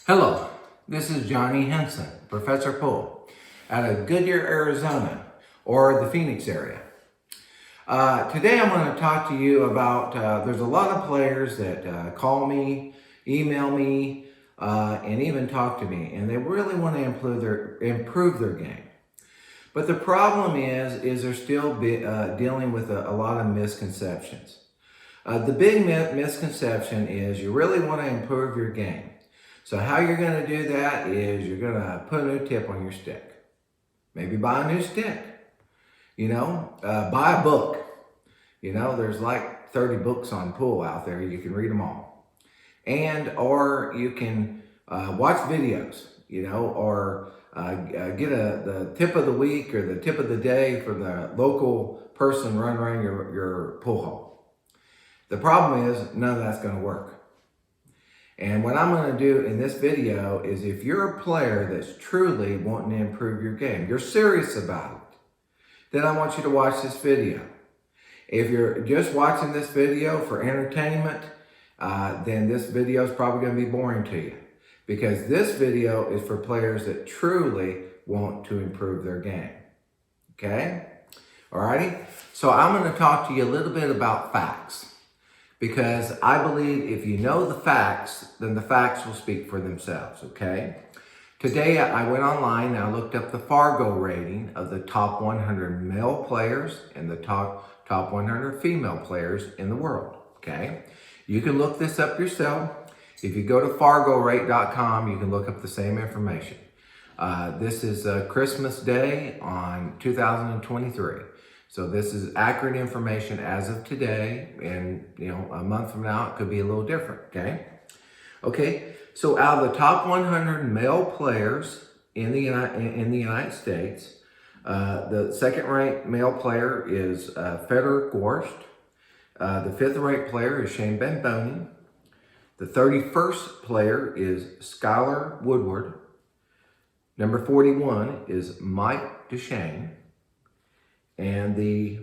Hello, this is Johnny Henson Professor Pool out of Goodyear, Arizona, or the Phoenix area. Today I'm going to talk to you about, there's a lot of players that call me, email me, and even talk to me, and they really want to improve their game. But the problem is they're still dealing with a lot of misconceptions. The big misconception is you really want to improve your game. So how you're going to do that is you're going to put a new tip on your stick. Maybe buy a new stick. Buy a book. There's like 30 books on pool out there. You can read them all. Or you can watch videos, or get the tip of the week or the tip of the day for the local person running around your pool hall. The problem is none of that's going to work. And what I'm going to do in this video is if you're a player that's truly wanting to improve your game, you're serious about it, then I want you to watch this video. If you're just watching this video for entertainment, then this video is probably going to be boring to you, because this video is for players that truly want to improve their game. Okay? Alrighty? So I'm going to talk to you a little bit about facts. Because I believe if you know the facts, then the facts will speak for themselves, okay? Today I went online and I looked up the Fargo rating of the top 100 male players and the top 100 female players in the world, okay? You can look this up yourself. If you go to fargorate.com, you can look up the same information. This is Christmas Day on 2023. So this is accurate information as of today, and a month from now it could be a little different, okay? Okay, so out of the top 100 male players in the United States, the second-ranked male player is Fedor Gorst. The fifth-ranked player is Shane Bamboni. The 31st player is Skylar Woodward. Number 41 is Mike Duchesne. And the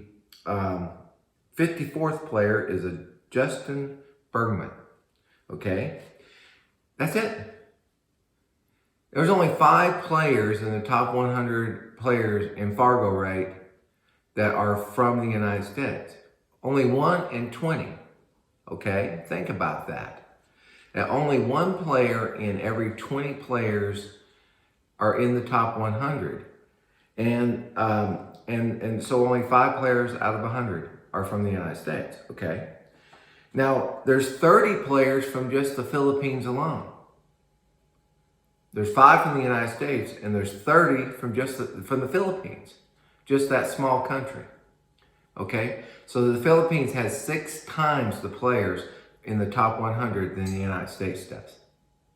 54th player is a Justin Bergman. Okay? That's it. There's only 5 players in the top 100 players in Fargo rate that are from the United States. Only 1 in 20. Okay? Think about that. Now, only 1 player in every 20 players are in the top 100. And so only 5 players out of 100 are from the United States, okay? Now, there's 30 players from just the Philippines alone. There's 5 from the United States, and there's 30 from the Philippines, just that small country, okay? So the Philippines has 6 times the players in the top 100 than the United States does,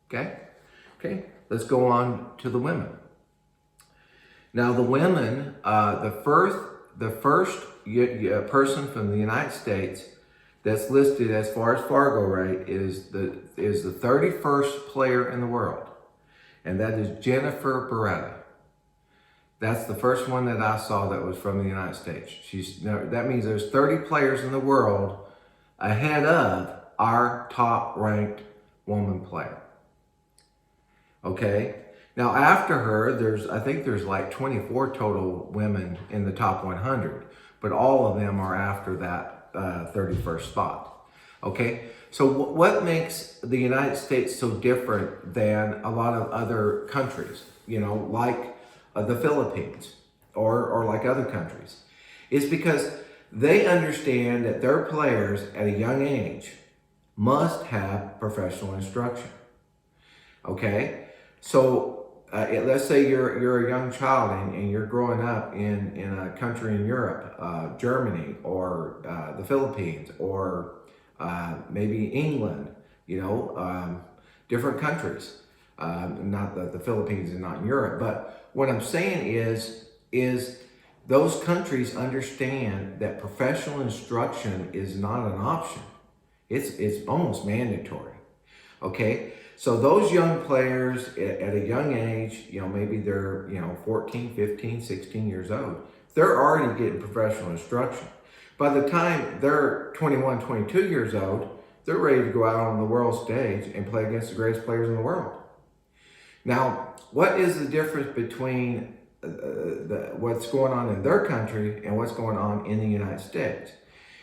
okay? Okay, let's go on to the women. Now the women, the first person from the United States that's listed as far as Fargo rate is the 31st player in the world, and that is Jennifer Beretta. That's the first one that I saw that was from the United States. That means there's 30 players in the world ahead of our top-ranked woman player. Okay. Now, after her, I think there's like 24 total women in the top 100, but all of them are after that 31st spot. Okay, so what makes the United States so different than a lot of other countries, like the Philippines or like other countries, is because they understand that their players at a young age must have professional instruction. Okay, so let's say you're a young child and you're growing up in a country in Europe, Germany, or the Philippines, or maybe England, different countries. Not that the Philippines is not in Europe, but what I'm saying is those countries understand that professional instruction is not an option. It's almost mandatory. Okay? So those young players at a young age, maybe they're, 14, 15, 16 years old, they're already getting professional instruction. By the time they're 21, 22 years old, they're ready to go out on the world stage and play against the greatest players in the world. Now, what is the difference between what's going on in their country and what's going on in the United States?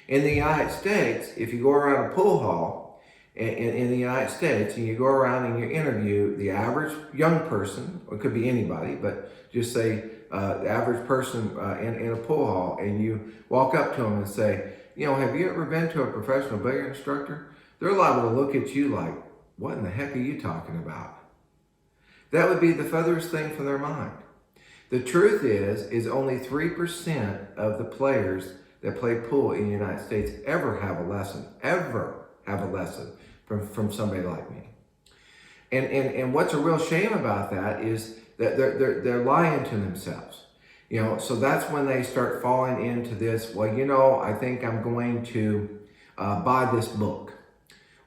In the United States, if you go around a pool hall in the United States and you go around and you interview the average young person, or it could be anybody, but just say the average person in a pool hall, and you walk up to them and say, you know, have you ever been to a professional billiard instructor? They're liable to look at you like, what in the heck are you talking about? That would be the furthest thing from their mind. The truth is only 3% of the players that play pool in the United States ever have a lesson from somebody like me. And what's a real shame about that is that they're lying to themselves. You know, so that's when they start falling into this, well, you know, I think I'm going to buy this book,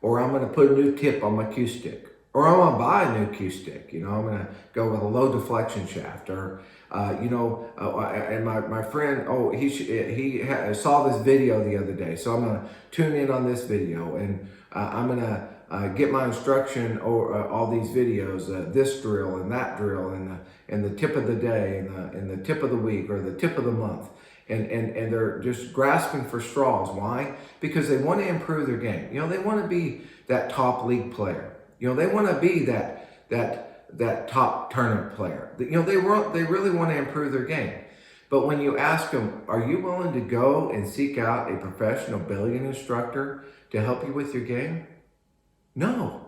or I'm going to put a new tip on my cue stick, or I'm going to buy a new cue stick. You know, I'm going to go with a low deflection shaft, or and my friend, he saw this video the other day, so I'm going to tune in on this video, and I'm going to get my instruction or all these videos, this drill and that drill, and the tip of the day, and the tip of the week, or the tip of the month, and they're just grasping for straws. Why? Because they want to improve their game. You know, they want to be that top league player. You know, they want to be that top tournament player. You know, they really want to improve their game. But when you ask them, are you willing to go and seek out a professional billiard instructor to help you with your game? No.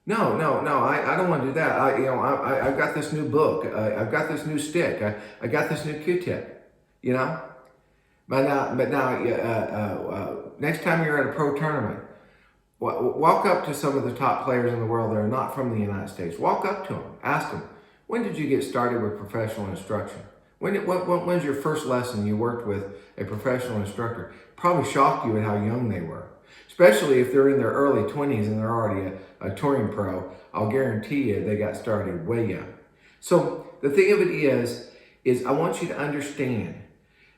I don't want to do that. I've got this new book. I've got this new stick. I got this new Q-tip. You know. But now, next time you're at a pro tournament, walk up to some of the top players in the world that are not from the United States. Walk up to them. Ask them, when did you get started with professional instruction? When's your first lesson you worked with a professional instructor? Probably shocked you at how young they were. Especially if they're in their early 20s and they're already a touring pro. I'll guarantee you they got started way young. So the thing of it is I want you to understand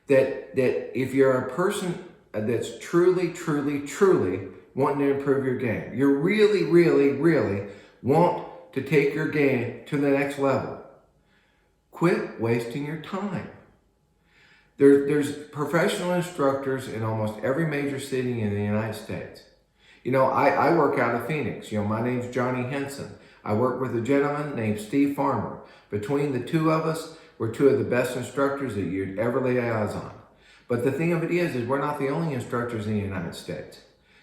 that if you're a person that's truly wanting to improve your game, you really want to take your game to the next level, quit wasting your time. There's professional instructors in almost every major city in the United States. You know, I work out of Phoenix. You know, my name's Johnny Henson. I work with a gentleman named Steve Farmer. Between the two of us, we're two of the best instructors that you'd ever lay eyes on. But the thing of it is we're not the only instructors in the United States.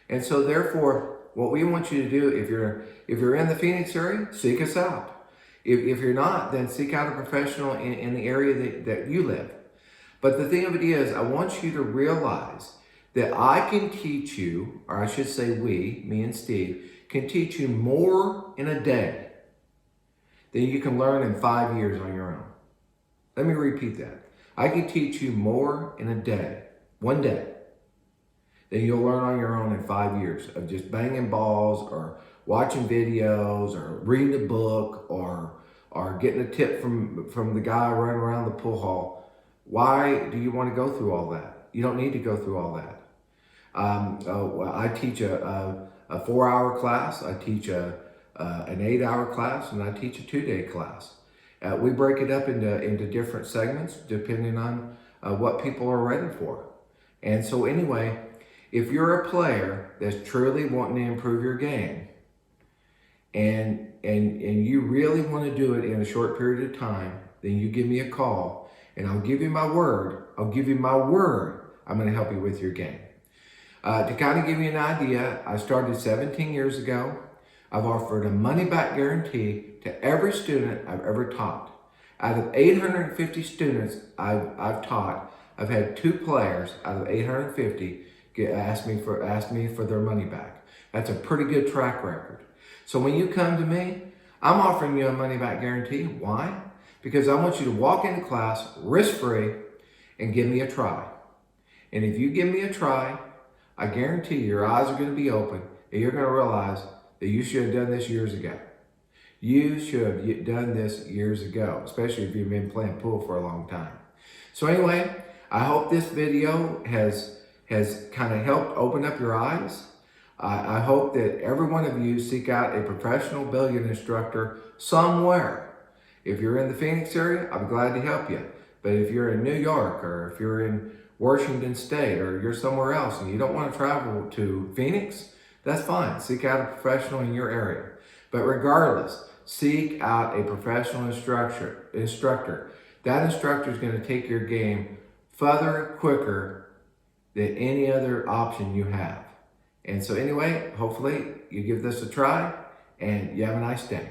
And so therefore, what we want you to do, if you're in the Phoenix area, seek us out. If you're not, then seek out a professional in the area that you live. But the thing of it is, I want you to realize that I can teach you, or I should say we, me and Steve, can teach you more in a day than you can learn in 5 years on your own. Let me repeat that. I can teach you more in a day, one day, than you'll learn on your own in 5 years of just banging balls or watching videos or reading a book or getting a tip from the guy running around the pool hall. Why do you want to go through all that? You don't need to go through all that. I teach a 4-hour class. I teach an 8-hour class, and I teach a 2-day class. We break it up into different segments depending on what people are ready for. And so anyway, if you're a player that's truly wanting to improve your game, and you really want to do it in a short period of time, then you give me a call. And I'll give you my word. I'm going to help you with your game. To kind of give you an idea, I started 17 years ago. I've offered a money-back guarantee to every student I've ever taught. Out of 850 students I've taught, I've had 2 players out of 850 ask me for their money back. That's a pretty good track record. So when you come to me, I'm offering you a money-back guarantee. Why? Because I want you to walk into class risk-free and give me a try. And if you give me a try, I guarantee your eyes are going to be open and you're going to realize that you should have done this years ago. You should have done this years ago, especially if you've been playing pool for a long time. So anyway, I hope this video has kind of helped open up your eyes. I hope that every one of you seek out a professional billiard instructor somewhere. If you're in the Phoenix area, I'll be glad to help you. But if you're in New York, or if you're in Washington State, or you're somewhere else and you don't want to travel to Phoenix, that's fine. Seek out a professional in your area. But regardless, seek out a professional instructor. That instructor is going to take your game further, quicker than any other option you have. And so anyway, hopefully you give this a try and you have a nice day.